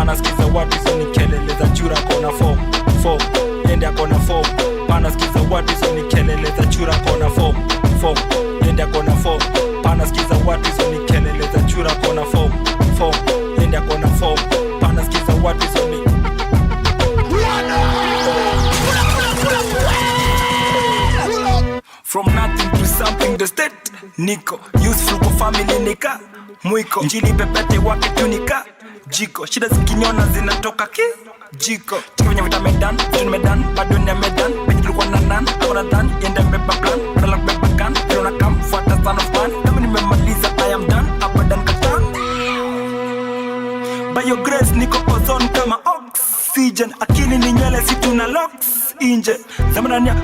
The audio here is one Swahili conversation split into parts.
pana skiza watu hizo ni kelele za chura kona form yende akona form. Pana skiza watu hizo ni kelele za chura kona form yende akona form. Pana skiza watu hizo ni kelele za chura kona form yende akona form. Pana skiza watu hizo ni from nothing to something the state niko useful kwa family nika mwiko njili pepete wake tunika jiko shida zikinyona zinatoka jiko kwenye vita medan medan bado ni medan penye tulikuwa na nan akona dan yenda beba plan kala beba kan na kam fuata son of man kama nimemaliza I am done abadan katan by your grace niko ozone kama oxygen akili ni nywele si tuna locks inje zamanania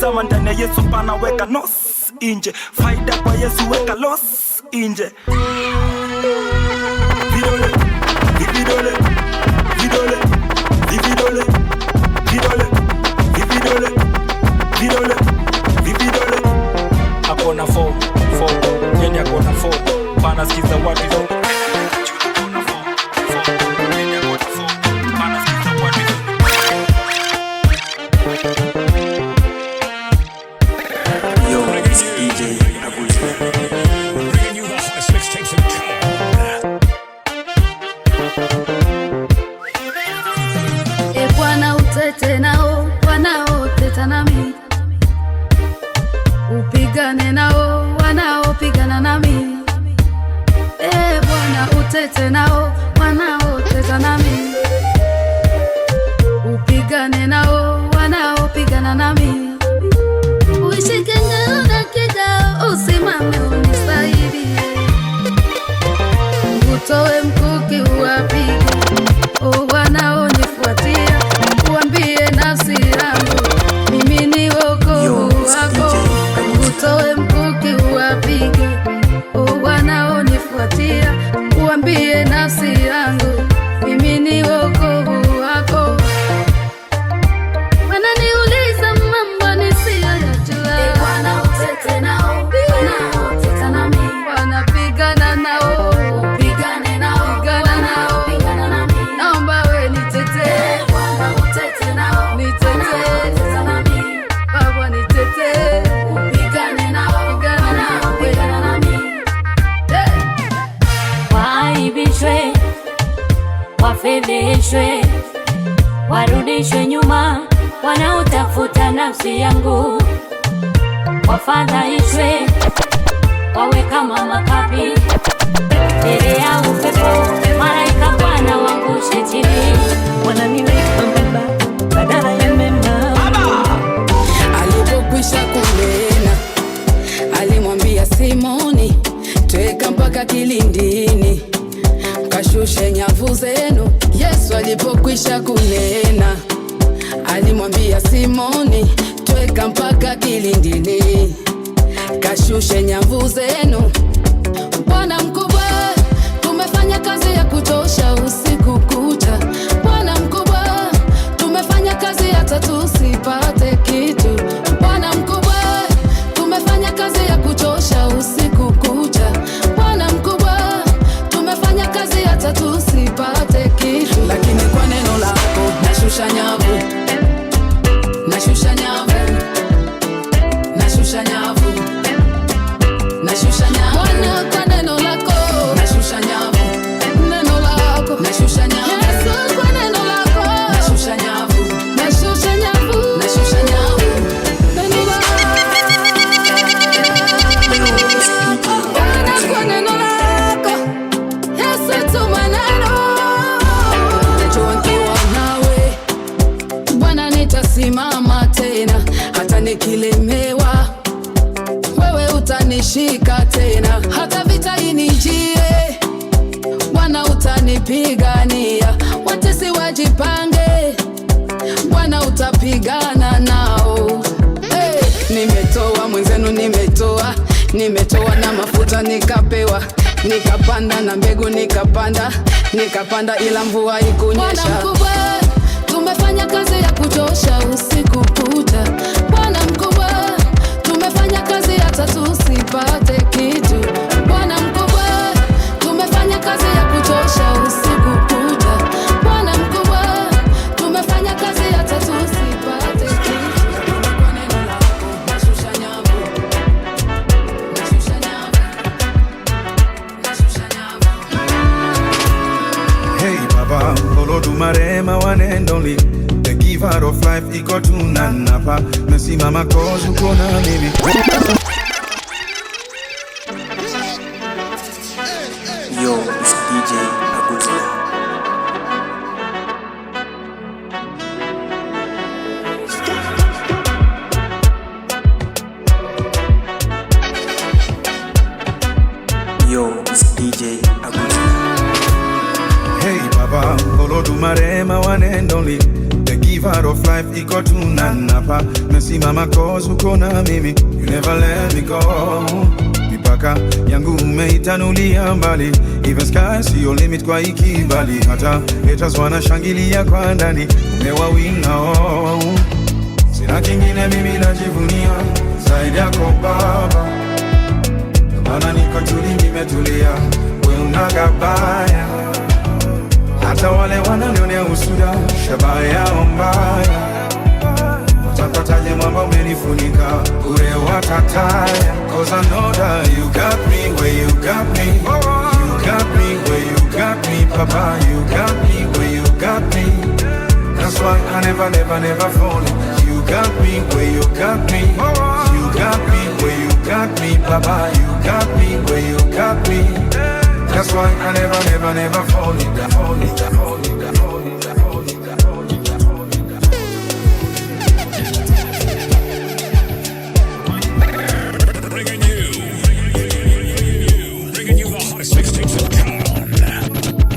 zama ndani ya Yesu pana weka nos inje faida kwa Yesu weka loss inje vidole vidole vidole vidole vidole vidole vidole vidole akona form yende akona form pana skiza watu hizo upigane nao wanaopigana nami. Bwana utete nao wanaoteta nami. Upigane nao wanaopigana nami. Uishike ngao na kigao usimame unisaidie. Utoe mkuki uwapige wanaonifuatia. Uambie nafsi yangu mimi ni wokovu wako. Utoe mkuki uwapige wanaonifuatia. Uambie nafsi yangu mimi ni wokovu wako. Wananiuliza mambo nisiyoyajua. Bwana utete nao wanaoteta nami. Wanapigana nao upigane nao pigana nami. Naomba we nitetee. Bwana utete nao nitetee nami. Baba nitetee. Upigane nao pigana nami. Waibishwe, wafedheshwe, warudishwe nyuma wanaotafuta nafsi yangu. Wafadhaishwe, wawe kama makapi mbele ya upepo. Malaika Bwana wangushe chini. Wananiweka mbeba badala ya mema. Alipokwisha kunena alimwambia Simoni, tweka mpaka kilindini, kashushe nyavu zenu. Yesu alipokwisha kunena alimwambia Simoni, tweka mpaka kilindini, kashushe nyavu zenu. Bwana mkubwa, tumefanya kazi ya kutosha usiku kucha. Bwana mkubwa, tumefanya kazi hata tusipate kitu. Bwana mkubwa, tumefanya kazi ya kuchosha usiku kucha. Bwana mkubwa, tumefanya kazi hata tusipate kitu. Lakini kwa neno lako nashusha nyavu, nashusha nyavu, nashusha nyavu, nashusha nyavu. Bwana kwa neno lako nashusha nyavu, neno lako nashusha nyavu. Yesu kwa neno lako nashusha nyavu, nashusha nyavu, nashusha nyavu. Neno lako Bwana kwa neno lako Yesu tuma neno. Najua nikiwa nawe Bwana nitasimama tena, hata nikilemewa wewe utanishika tena. Hata vita inijie Bwana utanipigania. Watesi wajipange Bwana utapigana nao. Nimetoa mwenzenu, nimetoa na mafuta nikapewa, nikapanda na mbegu nikapanda ila mvua ikunyesha. Bwana mkubwa, tumefanya kazi ya kuchosha usiku kucha. Bwana mkubwa, tumefanya kazi hata tusipate kitu. Bwana mkubwa, only. The giver of life, iko tunanapa. Mesimama cause uko na mimi. Yo, it's DJ Aguzia. Yo, it's DJ Aguzia. Hey Baba, Olodumare my one and only. The giver of life, iko tunanapa. Mesimama cause uko na mimi. You never let me go. Mipaka yangu umeitanulia mbali. Even sky see your limit kwa ikibali. Hata haters wanashangilia kwa ndani. Umewawinga oh. Sina kingine mimi najivunia zaidi yako Baba. Mana niko tuli nimetulia, we unagabaya. Hata wale wananionea usuda, shabaha yao mbaya. Watapataje mwamba umenifunika, ure watataya. Cause I know that you got me where you got me. You got me where you got me, Papa. You got me where you got me. That's why I never fall. You got me where you got me. You got me where you got me, Papa. You got me where you got me. That's why I never fall. Bringing you the hottest mixtapes in town.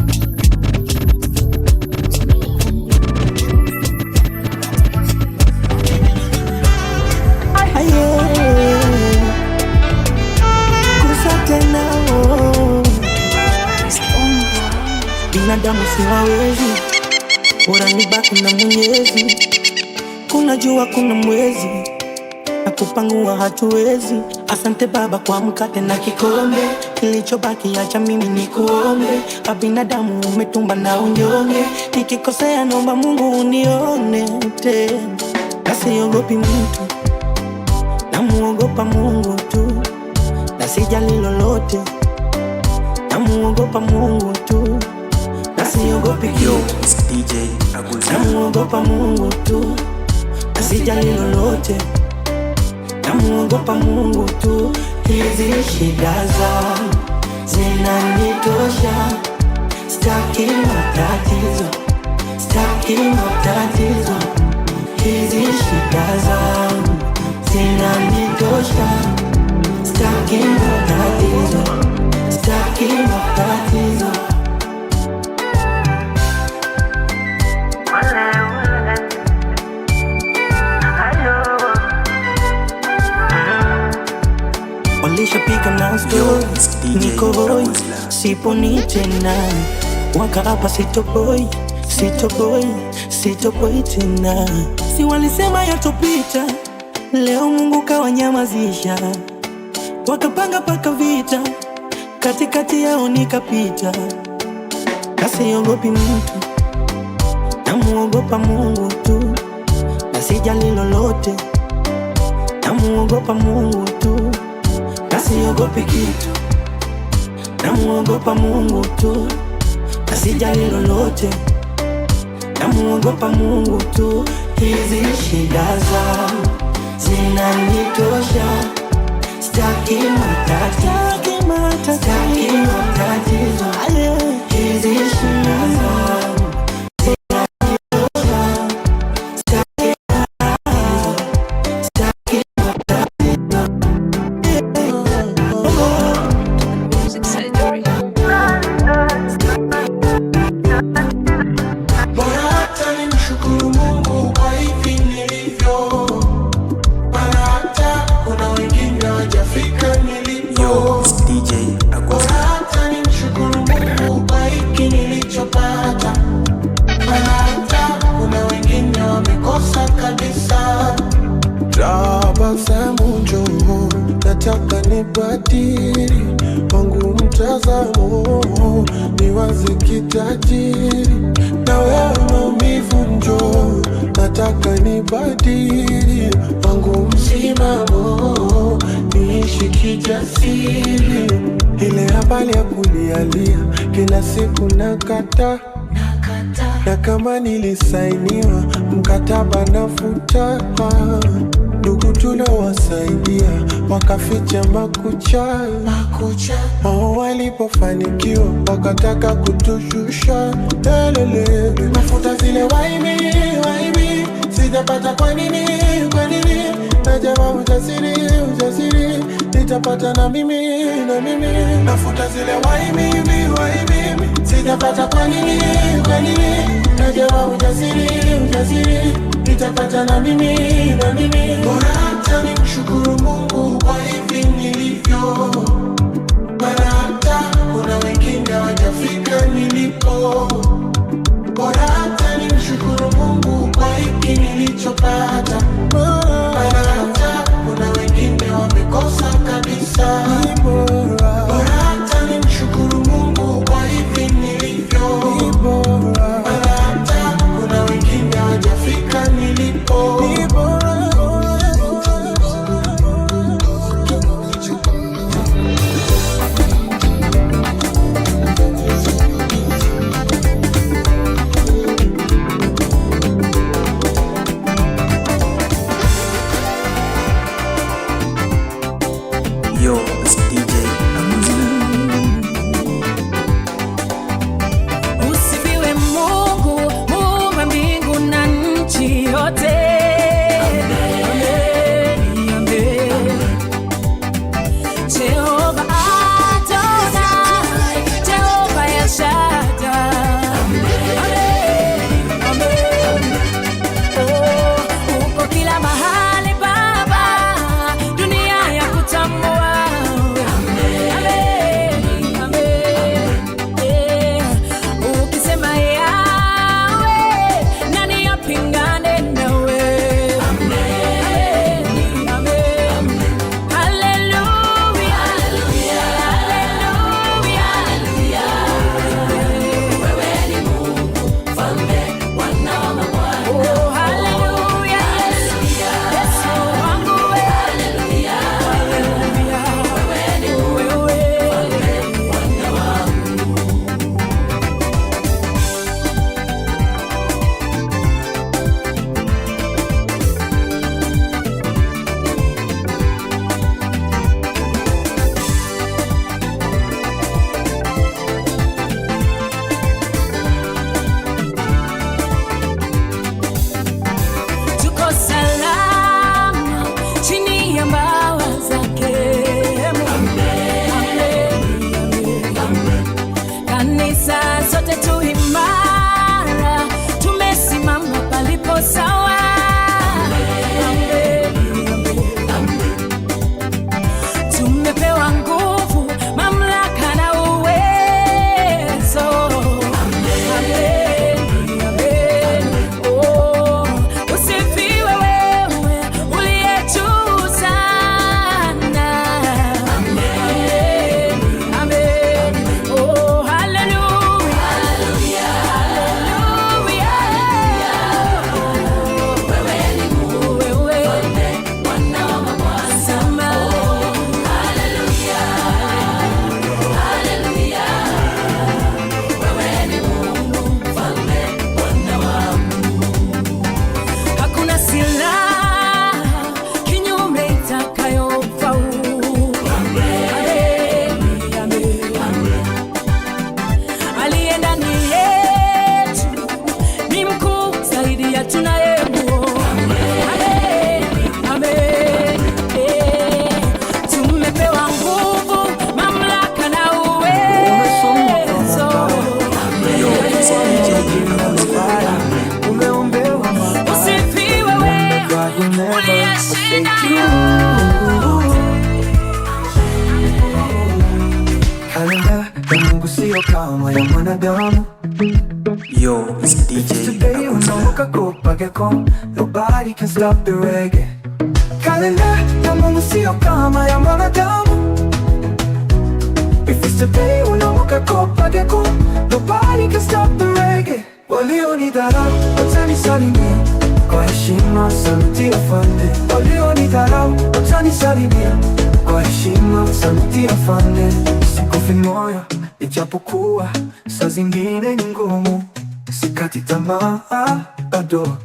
Binadamu siwawezi, bora nibaki na Mwenyezi. Kuna jua kuna mwezi, na kupangua hatuwezi. Asante Baba kwa mkate na kikombe, kilichobaki acha mimi nikuombe. Binadamu umetumba na unyonge, nikikosea naomba Mungu unione tena. Nasiogopi mtu, namuogopa Mungu tu. Na sijali lolote, namuogopa Mungu tu. Nasiogopi Yo, it's DJ Aguzia. namuogopa Mungu tu. Na sijali lolote, namuogopa Mungu tu. Hizi shida zangu zinanitosha. Staki matatizo, staki matatizo. Hizi shida zangu zinanitosha. Staki matatizo, staki matatizo. Walishapiga na story, niko hoi, siponi tena. Waka hapa sitoboi tena. Si walisema yatopita, leo Mungu kawanyamazisha. Wakapanga paka vita, katikati yao nikapita. Nasiogopi mtu, namuogopa Mungu tu. Na sijali lolote, namuogopa Mungu tu. Nasiogopi kitu, namuogopa Mungu tu. Na sijali lolote, namuogopa Mungu tu. Hizi shida zangu zinanitosha. Staki matatizo, staki matatizo. Hizi shida zangu zinanitosha. Staki matatizo, staki matatizo. Bora hata nimshukuru Mungu kwa hivi nilivyo. Bora hata kuna wengine hawajafika nilipo. Yo, it's DJ Aguzia. Bora hata nimshukuru Mungu kwa hiki nilichopata. Bora hata kuna wengine wamekosa kabisa. Tabasamu njoo, nataka nibadili wangu mtazamo, niwaze kitajiri. Na wewe maumivu njoo, nataka nibadili wangu msimamo, niishi kijasiri. Ile habari ya kulialia kila siku nakata. na kama nilisainiwa mkataba nafuta. Ndugu tuliowasaidia wakaficha makucha. Wao walipofanikiwa wakataka kutushusha. Nafuta zile waibi, sijapata kwa nini? Najama ujasiri, nitapata na mimi. Nafuta zile waibi, sijapata kwa nini? Najama ujasiri, nitapata na mimi. Bora hata nimshukuru Mungu kwa hivi nilivyo. Bora hata kuna wengine hawajafika nilipo. Bora hata nimshukuru Mungu kwa hiki nilichopata. Bora hata kuna wengine wamekosa kabisa. Bora hata nimshukuru Mungu kwa hivi nilivyo. Bora hata kuna wengine hawajafika nilipo. Yo, it's DJ Aguzila. Usifiwe Mungu, muumba mbingu na nchi yote. Amen, amen. Jehova Adonai, Jehova El Shaddai. Amen, amen. Oh, uko kila mahali Baba, dunia ya kutambua. Ukisema yawe, nani yapingane nawe? Haleluya, haleluya. Wewe ni Mungu, mfalme, Bwana wa mabwana. Oh, haleluya. Yesu wangu wewe. Haleluya. Wewe ni Mungu, mfalme, Bwana wangu. Tuko salama chini ya mbawa zake. Amen. Kanisa sote tu imara, tumesimama palipo sawa. Tumepewa nguvu, mamlaka na uwezo. Amen. Oh, usifiwe wewe uliye juu sana. Amen. Oh, haleluya. Wewe ni Mungu, wewe Bwana wa mabwana. Sema haleluya. Wewe ni Mungu, mfalme, Bwana wangu. Hakuna silaha kinyume itakayofaulu. Amen. Aliye ndani yetu ni mkuu zaidi ya tunayemwona. Amen. Tumepewa nguvu, mamlaka na uwezo. Yo, it's DJ Aguzila. Usifiwe wewe uliyeshinda. Kalenda ya Mungu sio kama ya mwanadamu. Yo, it's DJ Today Aguzila. unaamka kupageko, nobody can stop the reggae. Kalenda ya Mungu sio kama ya mwanadamu. If it's today unaamka kupageko, nobody can stop the reggae. Walionidharau watanisalimia kwa heshima, sauti ya falme. Walionidharau watanisalimia kwa heshima, sauti ya falme. Sikufi moyo ijapokuwa saa zingine ni ngumu. sikati tamaa bado,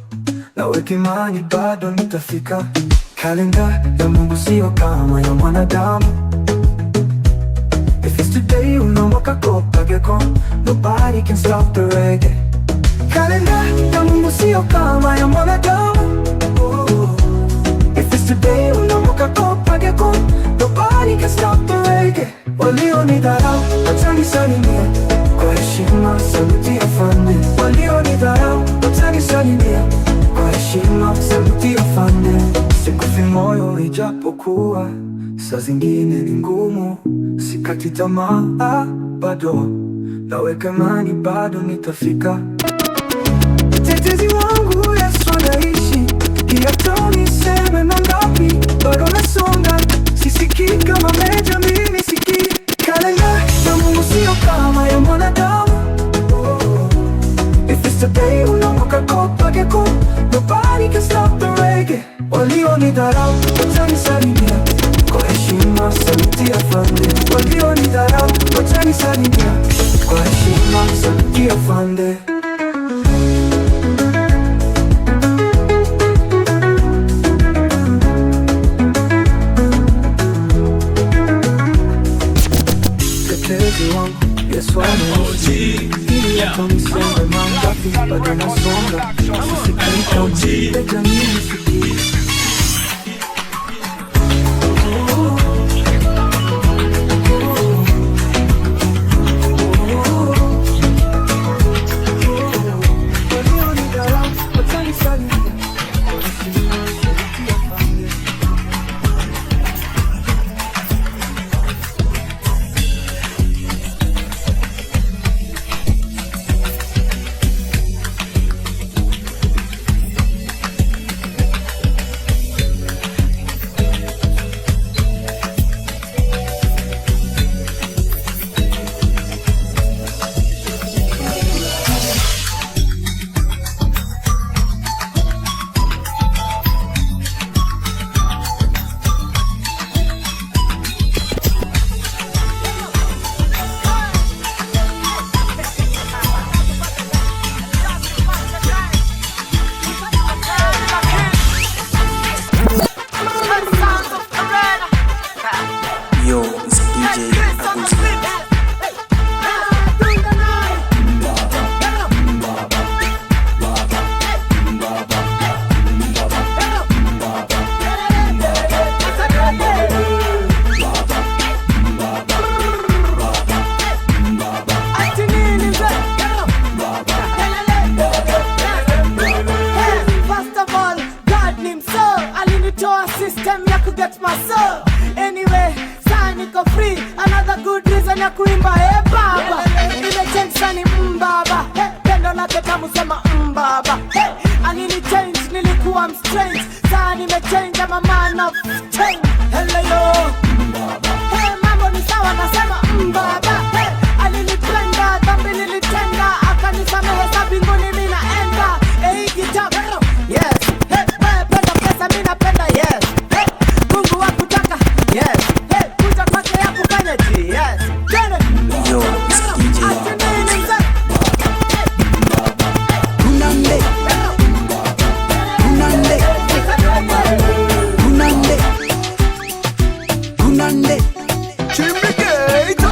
naweka imani bado nitafika. Kalenda ya Mungu sio kama ya mwanadamu. If it's today, unaamka kopageko, nobody can stop the reggae. Kalenda ya Mungu sio kama ya mwanadamu. If it's today, unaamka kopageko, nobody can stop the reggae. Walionidharau watanisalimia kwa heshima, saluti afande. Walionidharau watanisalimia kwa heshima, saluti afande. Sikufi moyo ijapokuwa saa zingine ni ngumu, sikati tamaa bado, naweka imani bado nitafika. Mtetezi wangu Yesu anaishi, hata niseme mangapi bado nasonga, sisikii kama meja mimi sikii. Kalenda ya Mungu sio kama ya mwanadamu. If it's today, unaamka kopageko, nobody can stop the reggae. Walionidharau watanisalimia kwa heshima, saluti afande. Walionidharau watanisalimia kwa heshima, saluti afande. Mtetezi wangu Yesu anaishi, ili hata niseme mangapi bado nasonga, sisikii kama meja mimi sikii. Yo, it's DJ Agustino. First of all, God named Soul alinitoa system ya kuget my soul. Anyway, saa niko free, another good reason ya kuimba hey baba. Ile change sani mbaba, hey, pendo lake tamu sema mbaba. Hey, alini change nilikuwa mstrange, saa nime change I'm a man of change. Hello yo, hey mambo ni sawa nasema mbaba. Hey, alinipenda dhambi nilitenda, akanisamehe sa mbinguni mimi naenda. Hey gita, yes. Hey, penda pesa mimi napenda yes. Hey, Mungu wakutaka yes. Hey, kuja kwake ya kufanya ji yes. Yo, it's DJ Agustino. Kunande, kunande, kunande, kunande, Chimbigate,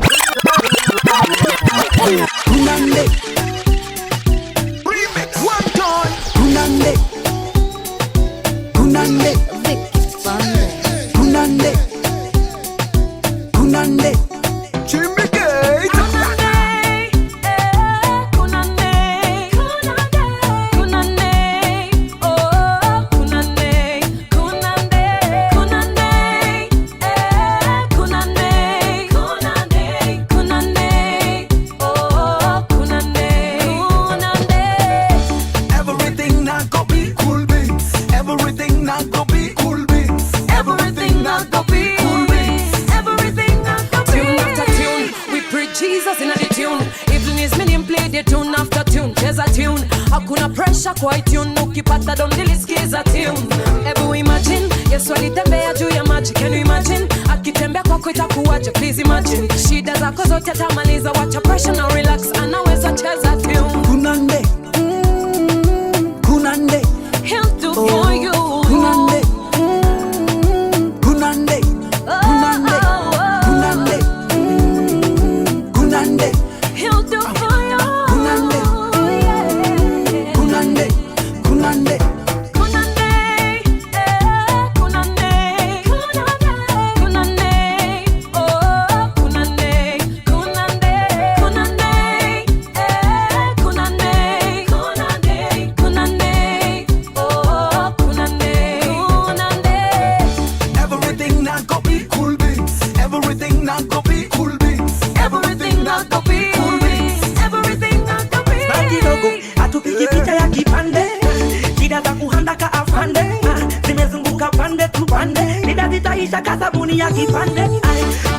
kunande, remix one time, kunande, kunande, kunande, kunande, Chimbigate. Everything not go be cool beans. Everything not go be cool beans. Everything not go be cool beans. Everything not go Tune after tune, we preach Jesus in the tune. Even his meaning play the tune after tune. There's a tune, hakuna pressure kwa tune. Ukipata don't dilisikiza tune. Ebu imagine, Yesu alitembea juu ya maji. Can you imagine? Akitembea kwako itakuwaje? Please imagine. Shida zako zote atamaliza, wacha pressure na relax, anaweza cheza tune. Kunande, do for you. Kunande, kunande, kunande. Kasabuni ya kipande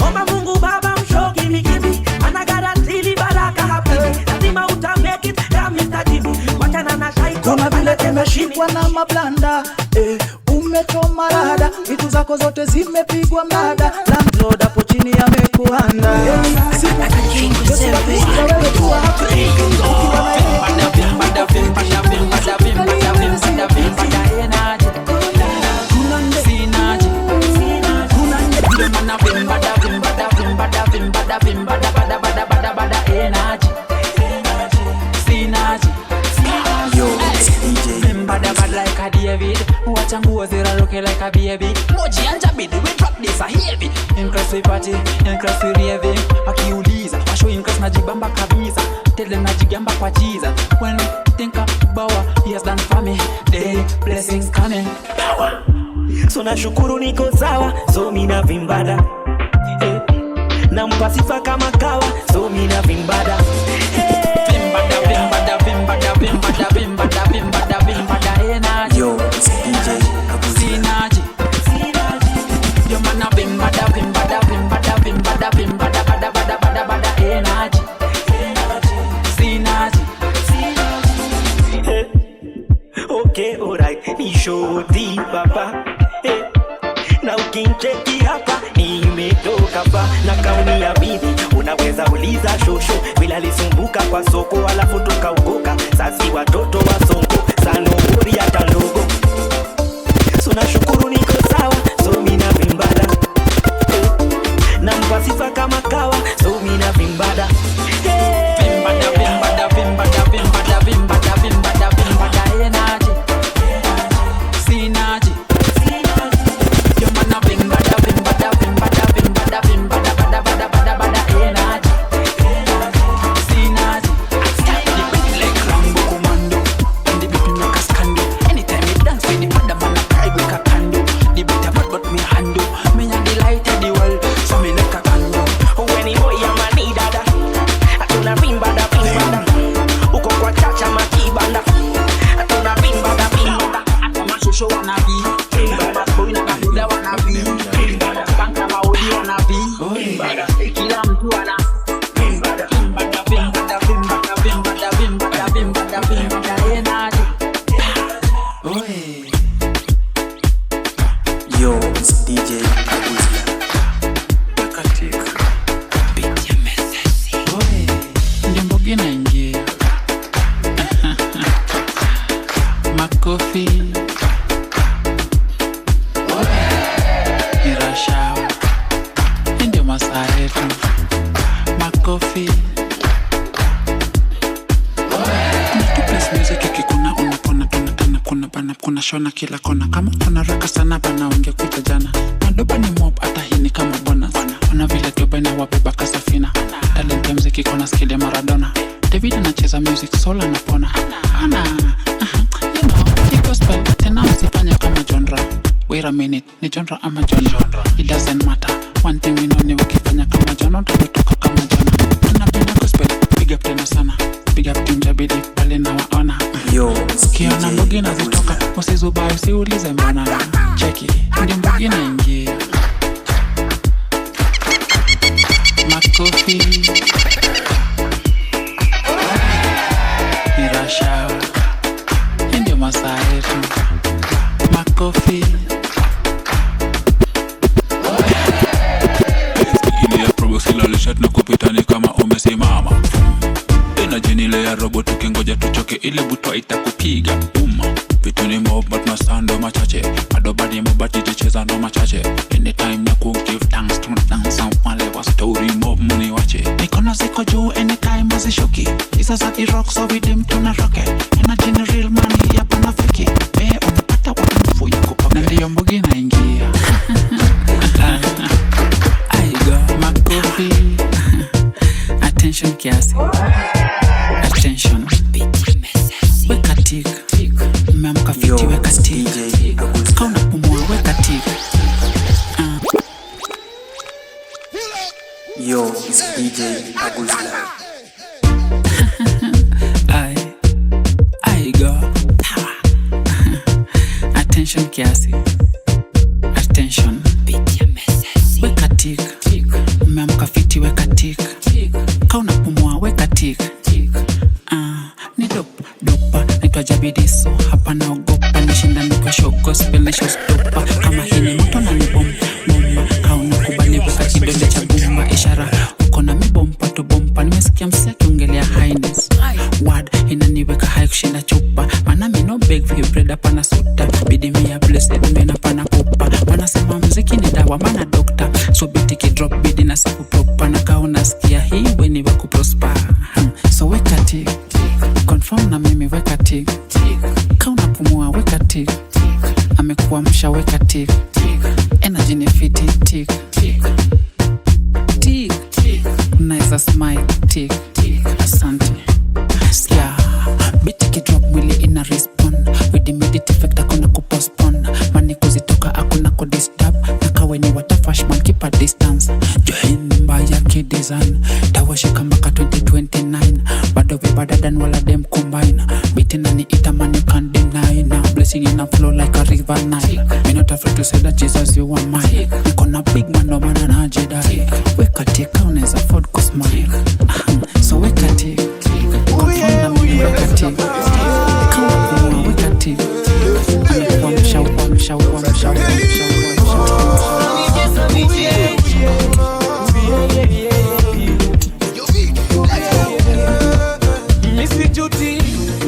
Omba Mungu Baba mshoki mikibi Anagarantili baraka habibi Lazima utamake it ya Mr. Jimmy Wachana na shaiko Kuna vile umeshikwa na mablanda umechoma rada vitu zako zote zimepigwa mnada landlord hapo chini amekuanda Changuo zera look like a baby. Moji and Jabidi, we drop this a heavy. Increase we party, increase we raving. Akiuliza, washo increase na jibamba kabisa. Tell them na jigamba kwa Jesus. When we think about what he has done for me, the blessings coming. Power. So na shukuru niko sawa, so mina vimbada. Nampa sifa kama kawa, so mina vimbada. Vimbada, vimbada, vimbada, vimbada, vimbada, vimbada, vimbada, energy. Yo, it's DJ Sinaji, yo mana vimbada, vimbada, vimbada, vimbada, vimbada, bada, bada, bada, bada, energy. Sinaji, okay, alright, ni shoti papa. Na ukincheki hapa nimetoka pa na kauni ya bibi unaweza uliza shosho bila lisumbuka kwa soko alafu tukaukoka sasi watoto wa songo sana uri hata ndogo so na shukuru niko sawa so mina vimbada na mpasifa kama kawa so mina vimbada vimbada vimbada vimbada vimbada vimbada vimbada vimbada energy sinaji yo mana vimbada vimbada vimbada vimbada vimbada bada bada bada bada energy sinaji like Rambo commando and the beat make us cando anytime you dance with the bada man I break a candle the beat bad but me handle me and the light of the world so me like a candle when you boy I'm a need dada atuna vimbada vimbada uko kwa chacha makibanda atuna vimbada vimbada atuma shosho wana bi vimbada boy na kabula wana bi vimbada banka maudi wana bi vimbada kila mtu ana vimbada vimbada vimbada vimbada vimbada vimbada vimbada vimbada energy Yo, it's DJ Aguzia. Ndimbogi naingia makofi irashawa ndio masaa yetu makofi Plus music ikikuna unapona tunatana kuna bana kuna shona kila kona kama unaraka sana bana ungekuja jana madoba ni mob hata hii ni kama bonus ona vile doba na wabeba kasafina talent ya muziki kuna skill ya Maradona David anacheza music soul anapona ana you know the gospel tena usifanye kama genre wait a minute ni genre ama genre it doesn't matter one thing we know ni ukifanya kama genre utatoka kama genre tunapenda gospel big up tena sana big up team Jabidi pale na waona Yo, kiona mbogi na zitoka usizubai usiulize mbona cheki ndio mbogi na ingia makofi nirashawa ndio masaa yetu makofi ile ya probo silalishat na kupitani kama umesimama tena jinile ya robo tukingoja tuchoke ile butwa itakupiga vitu ni mob but masando machache adobadi mobati jicheza no machache anytime ya ku give thanks to dance on wale wa story mob muni wache nikono ziko juu anytime time as a shoki. Jesus at the rock, so with them tuna rocket. Energy ni real money, hapa na fiki. Unapata watu ya kupa. Na ndiyo mbugi na ingia. I got my coffee. Attention kiasi. Attention. Weka tik. Umeamka fiti weka tik. Kauna pumua weka tik. Yo, it's DJ Aguzla. I got power. Attention kiasi. Attention. Weka tik. Umeamka fiti weka tik. Kauna pumua weka tik. Ni dopa naitwa Jabidiso. Hapa naogopa nishinda niko show gospel ni show stopa. Kama hii ni moto na ni bomba. Kauna kubali weka kidole cha gumba. Ishara uko na mibompa tu bompa. Nimesikia msia kiongelea highness. Word inaniweka high kushinda chupa. Mana mi no beg for you bread hapa na soda. Bidi mi ya blessed mena pana kupa. Wanasema muziki ni dawa mana doctor. So biti ki drop bidi na siku proper. Na kauna sikia hii weni waku prosper. So weka tik. Confirm na mimi weka tik. Kauna pumua weka tik. Amekuamsha weka tik. Energy ni fiti tik. Tik. Unaweza smile tik. Asante. Skia biti kidrop mwili ina respond. With immediate effect akuna kupostpone. Mani kuzitoka akuna kudisturb. Na kawe ni watafashman keep a distance. Join mba ya kidesign. Tawashika mpaka 2029. Bado vibada dan wala dem combine. Biti nani itaman you can't deny. Now blessing in a flow like a river Nile. Me not afraid to say that Jesus you are mine. Nikona big man no man na Jedi. Weka tik unaweza afford kusmile. So weka tik. Confirm na mimi weka tik. Kauna pumua weka tik. Amekuamsha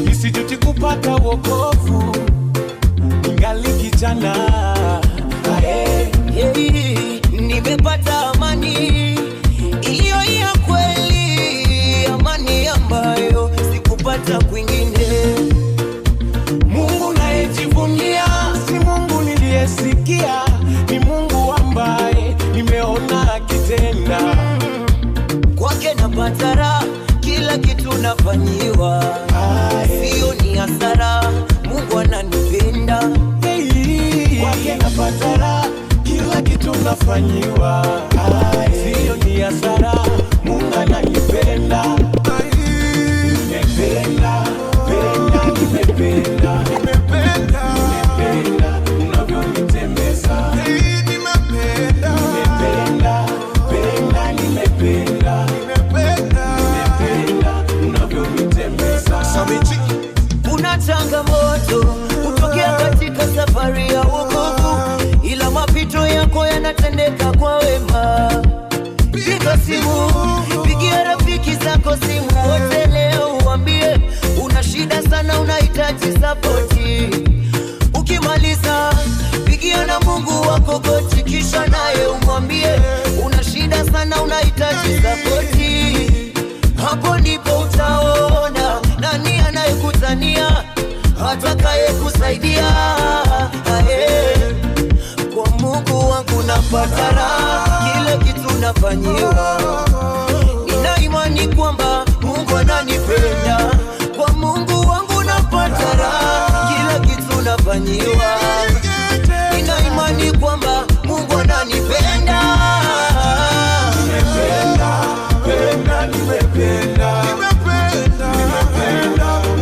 Misijuti kupata wokovu ningali kijana. Nimepata amani iliyo ya kweli, amani ambayo sikupata kwingine. Mungu nayejivunia si Mungu niliyesikia, ni Mungu ambaye nimeona akitenda. Kwake napata raha, kila kitu nafanyiwa, sio ni hasara, Mungu ananipenda. Kwake napata raha, kila kitu nafanyiwa, sio ni hasara, Mungu ananipenda. Nimependa unavyonitembeza. Nimependa unavyonitembeza. Kuna changamoto kutokea katika safari ya wokovu, ila mapito yako yanatendeka kwa wema. Piga simu, pigia rafiki zako simu wote leo uambie una shida sana, unahitaji sapoti. Ukimaliza pigia na Mungu wako goti, kisha naye umwambie una shida sana, unahitaji sapoti. Hapo ndipo utaona nani anayekutania, atakaye kusaidia. Kwa Mungu wangu napata raha, kila kitu nafanyiwa. Nina imani kwamba Mungu ananipenda. Kwa Mungu wangu napata raha, kila kitu nafanyiwa. Nina imani kwamba Mungu ananipenda. Nimependa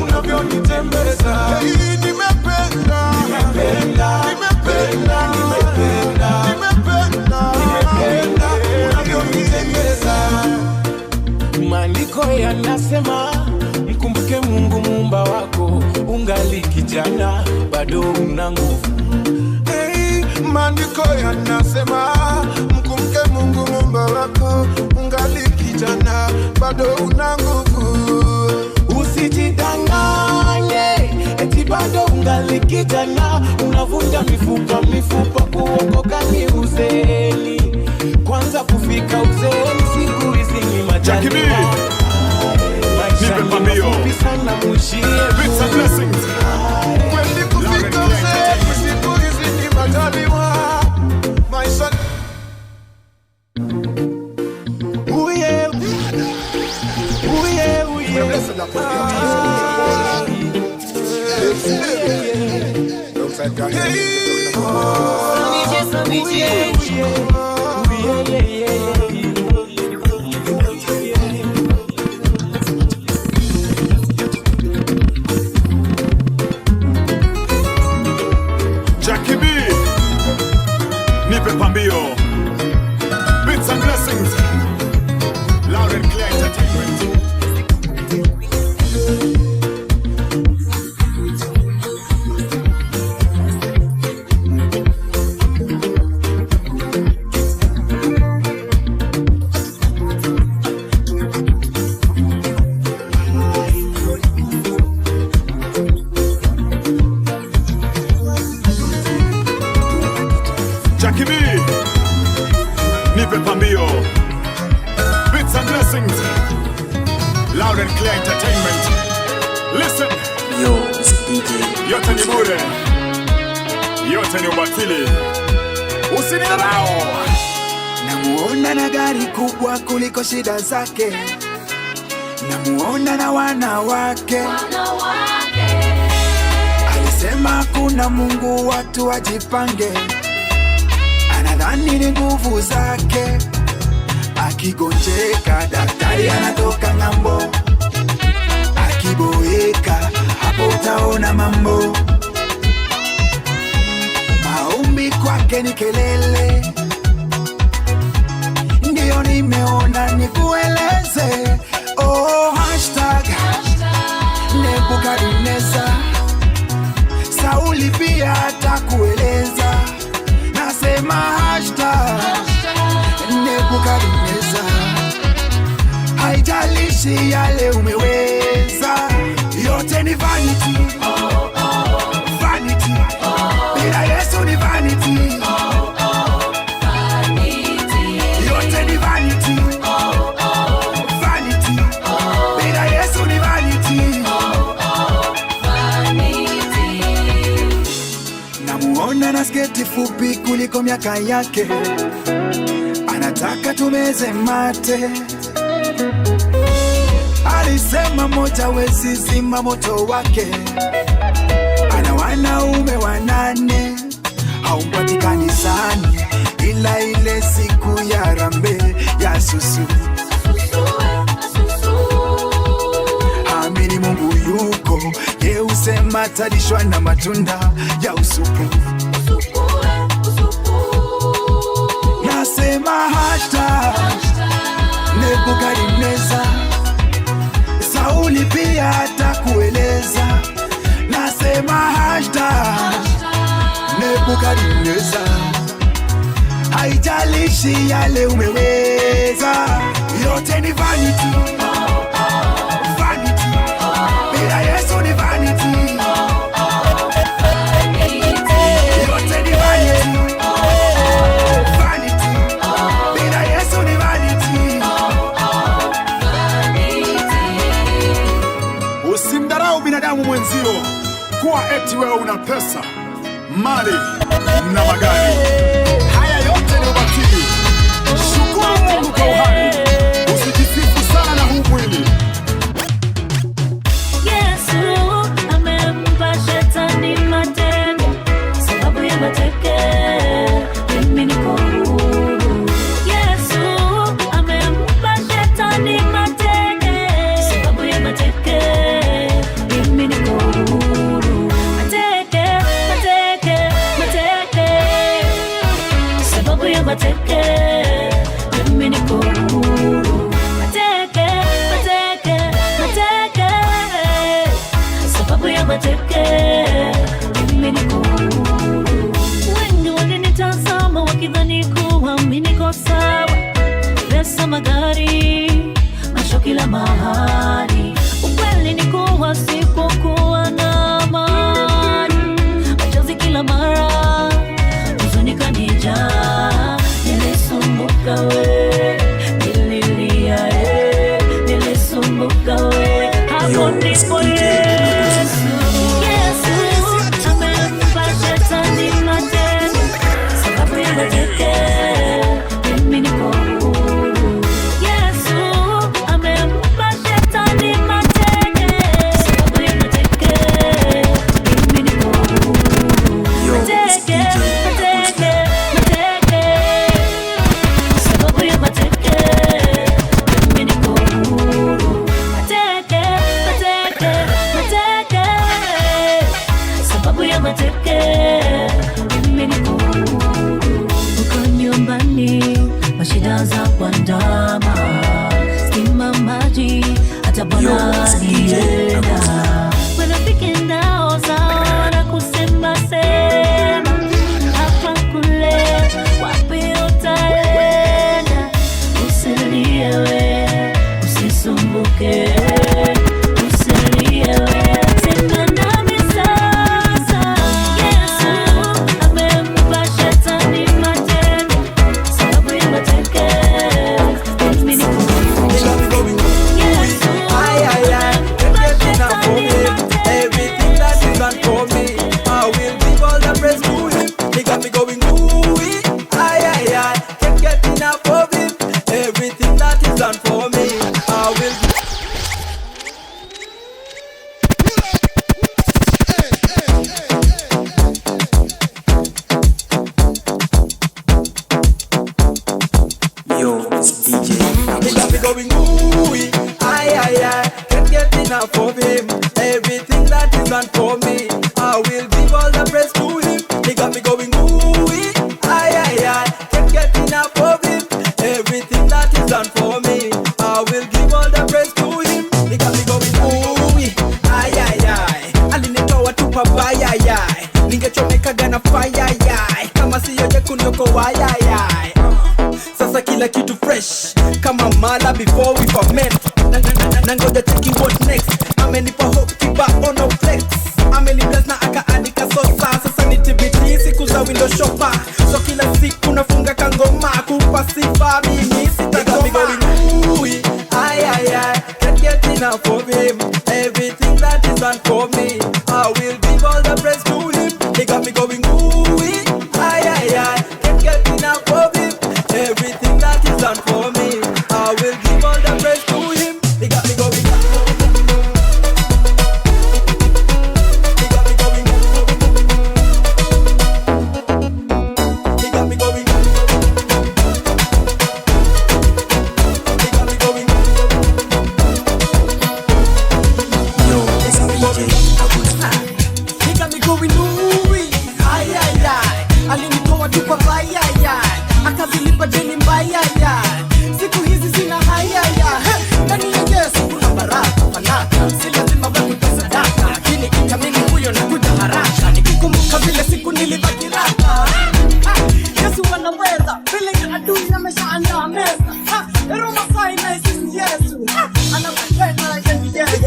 unavyonitembeza. Nimependa unavyonitembeza. Maandiko yanasema mkumbuke Mungu muumba wako, ungali kijana bado una nguvu. Maandiko yanasema mkumbuke Mungu muumba wako, ungali kijana bado una nguvu. Usijidanganye eti bado ungali kijana, unavunja mifupa kuokoka ni uzeni. Kwanza kufika uzeni siku hizi ni majaliwa. na muishie Bits and blessings. Kweli kufika uzefu siku hizi ni majaliwa. Maisha uye Jackie B, nipe pambio. Bits and blessings. Loud and clear entertainment. Jackie B, nipe pambio. Bits and blessings. Loud and clear entertainment. Listen. Yo, it's DJ. Yote ni bure, yote ni ubatili. Usinidharau. Namuona na gari kubwa kuliko shida zake, namuona na wanawake. Alisema kuna Mungu, watu wajipange. Anadhani ni nguvu zake, akigonjeka daktari anatoka ng'ambo. Akiboeka hapo utaona mambo. Maombi kwake ni kelele, ndio nimeona nikueleze. Oh, hashtag Nebukadneza. Sauli pia atakueleza. Nasema hashtag Nebukadneza. Haijalishi yale umeweza, yote ni vanity. Vanity. Bila Yesu ni vanity. Yote ni vanity. Vanity. Bila Yesu ni vanity. Namuona na sketi fupi kuliko miaka yake, anataka tumeze mate. Alisema moja wezi zima moto wake. Ana wanaume 8, haumpati kanisani ila ile siku ya rambe ya susu. Amini Mungu yuko, ye usema talishwa na matunda ya usupu. Nasema hashtag Nebukadneza. Sauli pia atakueleza. Nasema hashtag Nebukadneza. Haijalishi yale umeweza, yote ni vanity. Vanity. Bila Yesu ni vanity. Yote ni vanity. Vanity. Bila Yesu ni vanity. Usimdharau binadamu mwenzio kuwa eti wewe una pesa, mali na magari. Haya yote ni ubatili. Shukuru Mungu kwa uhai. Usijisifu sana na huu mwili. Yesu amempa shetani matendo, sababu ya mateke mimi niko huru. Yesu amempa shetani mateke, sababu ya mateke mimi niko huru. Mateke, mateke, mateke, sababu ya mateke mimi niko huru. Mateke, mateke, mateke, sababu ya mateke mimi niko huru. Wengi walinitazama wakidhani kuwa mimi niko sawa. Pesa, magari, maisha kila mahali. Ukweli ni kuwa sipokuwa na amani, machozi kila mara, huzuni kanijaa. Nilisumbuka we, nililia nilisumbuka we. hapo ndipo Yesu. Yesu amempa shetani mateke, sababu ya mateke mimi niko huru. Yesu amempa shetani mateke, sababu ya mateke mimi niko huru. Mateke, mateke, mateke, sababu ya mateke mimi niko huru. Mateke, mateke, mateke, sababu ya mateke mimi niko huru. Uko nyumbani mashida za kuandama, stima, maji, hata Bwana alienda. Marafiki nao sawa na kusema sema, hapa kule wapi utaenda. Usilie we, usisumbuke, usilie we, sema nami sasa. Yesu amempa shetani mateke, sababu ya mateke mimi niko huru. Yesu everything that is done for me, I will give all the praise to him. He got me going ooh-wee, can't get enough of him. Everything that is done for me, I will Yo, it's DJ. He got me going ooh-wee, can't get enough of him. Everything that is done for me, I will give all the praise to him. He got me going ooh-wee, can't get enough of him. Everything that is done for me, I will give all the praise to him. He got me going ooh-wee, alinitoa tu pabaya, ningechomekaga na fire, kama siyo jekundu kwa waya. Sasa kila kitu fresh kama mala before we ferment. Nangoja cheki what next. Amenipa hope kiba ono flex. Amenibless na akaandika sosa. Sasa ni TBT siku za window shopper. So kila siku nafunga kangoma kupa sifa mimi sitakoma. Can't get enough of him. Everything that is done for me, I will give all the praise to him. He got me going ooh-wee, can't get enough of him. Everything that is done for me, I will give all the praise to him. He got me going. He got me going. He got me going. He got me going. Yo, it's DJ. He got me going ooh-wee, alinitoa tu kwa baya, akazilipa deni mbaya, siku hizi sina haya, ndani ya Yesu kuna baraka fanaka, si lazima wekupe sadaka, lakini ikamini huyo na kuja haraka, nikikumbuka vile siku nilibaki raka. Yesu anaweza, vile ya adui ameshaandaa meza, ero Masai na sisi Yesu, anapenda yendi Yesu.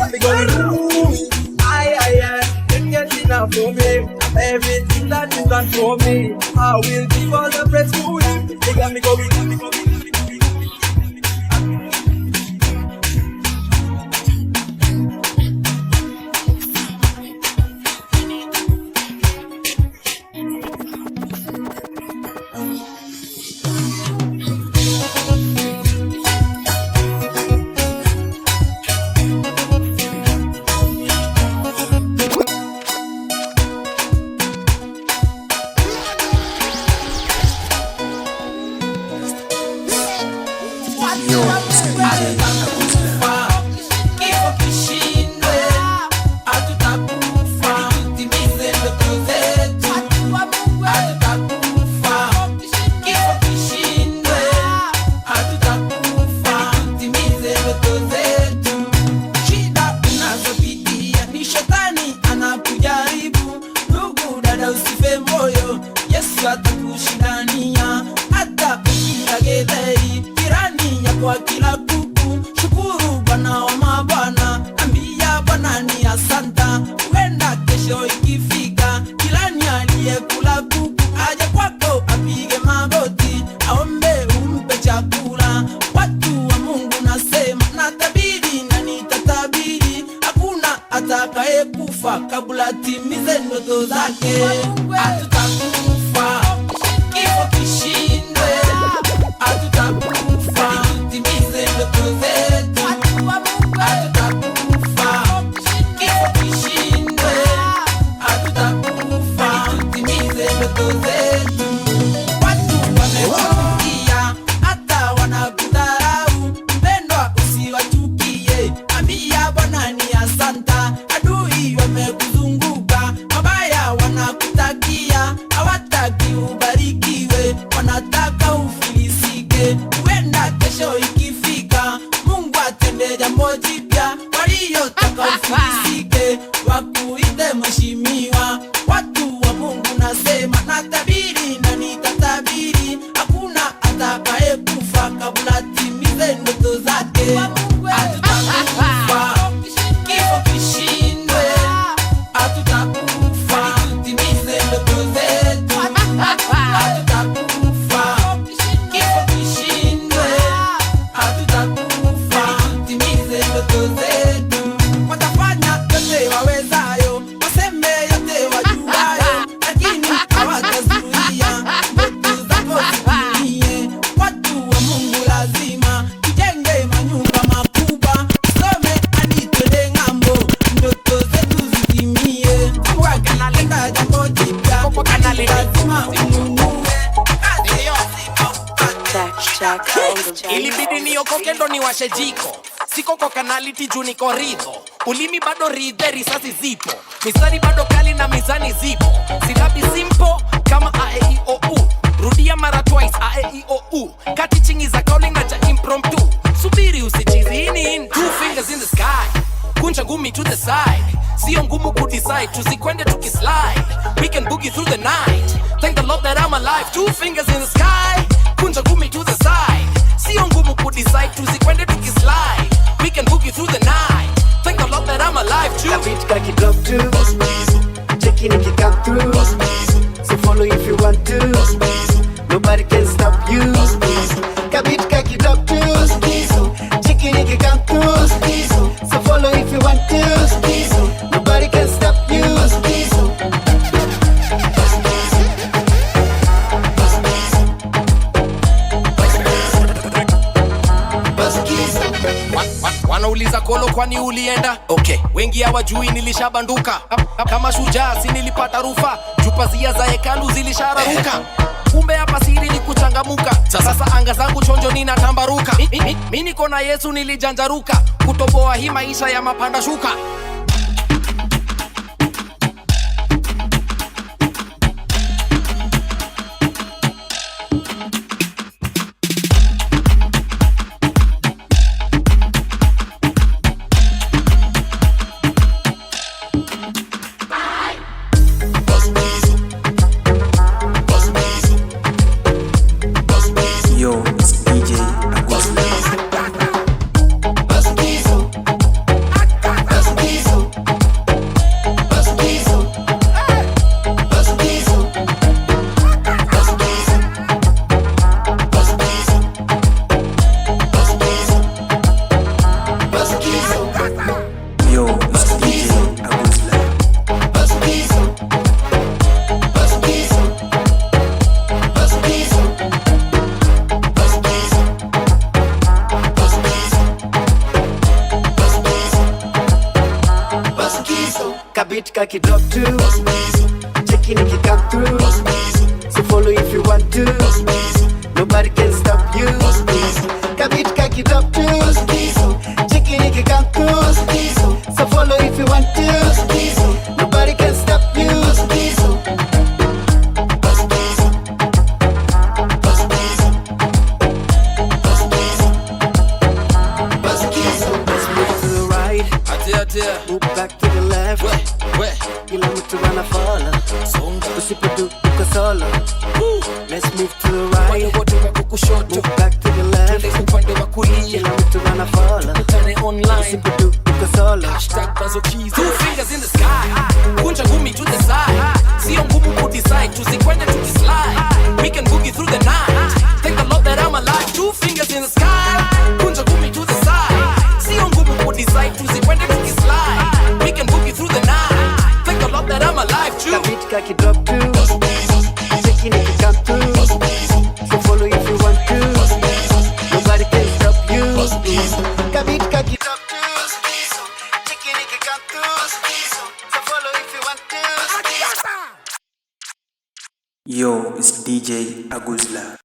Can't get enough of him. Everything that is done for me, I will give all the praise to him. He got me going. Yo, it's DJ. Kwa kila kuku, shukuru Bwana wa mabwana, ambia Bwana ni asanta. Wenda kesho ikifika, kila ni aliyekula kuku aje kwako apige magoti, aombe umpe chakula. Watu wa Mungu nasema, natabiri na nitatabiri, atakaye kufa kabla timize ndoto zake. Hatutakufa kifo kishindwe, hatutakufa timize ndoto zetu. Hatutakufa kifo kishindwe, hatutakufa timize ndoto zetu. Watu wamewachukia hata wanakudharau, mpendwa usiwachukie, ambia Bwana ni asante. Adui wamekuzunguka, mabaya wanakutakia, hawataki ubarikiwe, wanataka ufilisike. Huenda kesho ikifika, Mungu atende jambo jipya, waliotaka ufilisike wakuite mheshimiwa. Watu wa Mungu nasema, natabiri na nitatabiri, hakuna atakaye kufa kabla timize ndoto zake. Hatutakufa kifo kishindwe, hatutakufa timize ndoto zetu. Hatutakufa kifo kishindwe, hatutakufa timize ndoto zetu. Watafanya yote wawezayo, waseme yote wajuayo, lakini hawatazuia ndoto zako zitimie. Watu wa Mungu lazima tujenge manyumba makubwa, tusome hadi twende ng'ambo, ndoto zetu zitimie. Mungu akitenda jambo jipya, lazima ununue. Ilibidi niokoke ndo niwashe jiko, siko kwa kanaliti juu niko ridho. Ulimi bado ridhe, risasi zipo, mistari bado kali na mizani zipo. Silabi simple kama A-E-I-O-U, rudia mara twice A-E-I-O-U. Kati chingi za calling na cha impromptu, subiri usichizi in. Two fingers in the sky, kuncha ngumi to the side. Sio ngumu kudecide, tusikwende tukislide. We can boogie through the night, thank the Lord that I'm alive. Two fingers in the sky, kuncha ngumi to the side. Sio ngumu kudecide, tusikwende tukislide. We can boogie through the night, thank the Lord that I'm alive. Two beat kaki drop to check in if you come through, so follow if you want to, nobody can stop you. Kabit kaki drop to check in if you come through, so follow if you want to, nobody can stop you. Wanauliza kolo kwani ulienda? Okay, wengi hawajui nilishabanduka. Kama shujaa si nilipata rufa, jupazia za hekalu zilishararuka. Kumbe hapa siri ni kuchangamuka, sasa anga zangu chonjo ninatambaruka. Mimi niko na Yesu nilijanjaruka, kutoboa hii maisha ya mapanda shuka. Yo, it's DJ Aguila. Kabit kaki drop to check in if you come through, so follow if you want to, nobody can stop you. Kabit kaki drop to check in if you come through, so follow if you want to, nobody can stop you. Move back to the left, kila mtu anafala, usipodu uko solo. Let's move to the right, move back to the left, kila mtu anafala, usipodu uko solo. Two fingers in the sky, kuncha ngumi to the side. Sio ngumu kudecide, tusikwende tukislide. We can boogie through the night, thank the Lord that I'm alive. Two fingers in the sky, kuncha ngumi to the side. Sio ngumu kudecide, tusikwende tukislide. We can boogie kaki drop too. Checking if you come through. So follow if you want to. Nobody can stop you. Kabit kaki drop too. Checking if you come through. So follow if you want to. Yo, it's DJ Aguzla.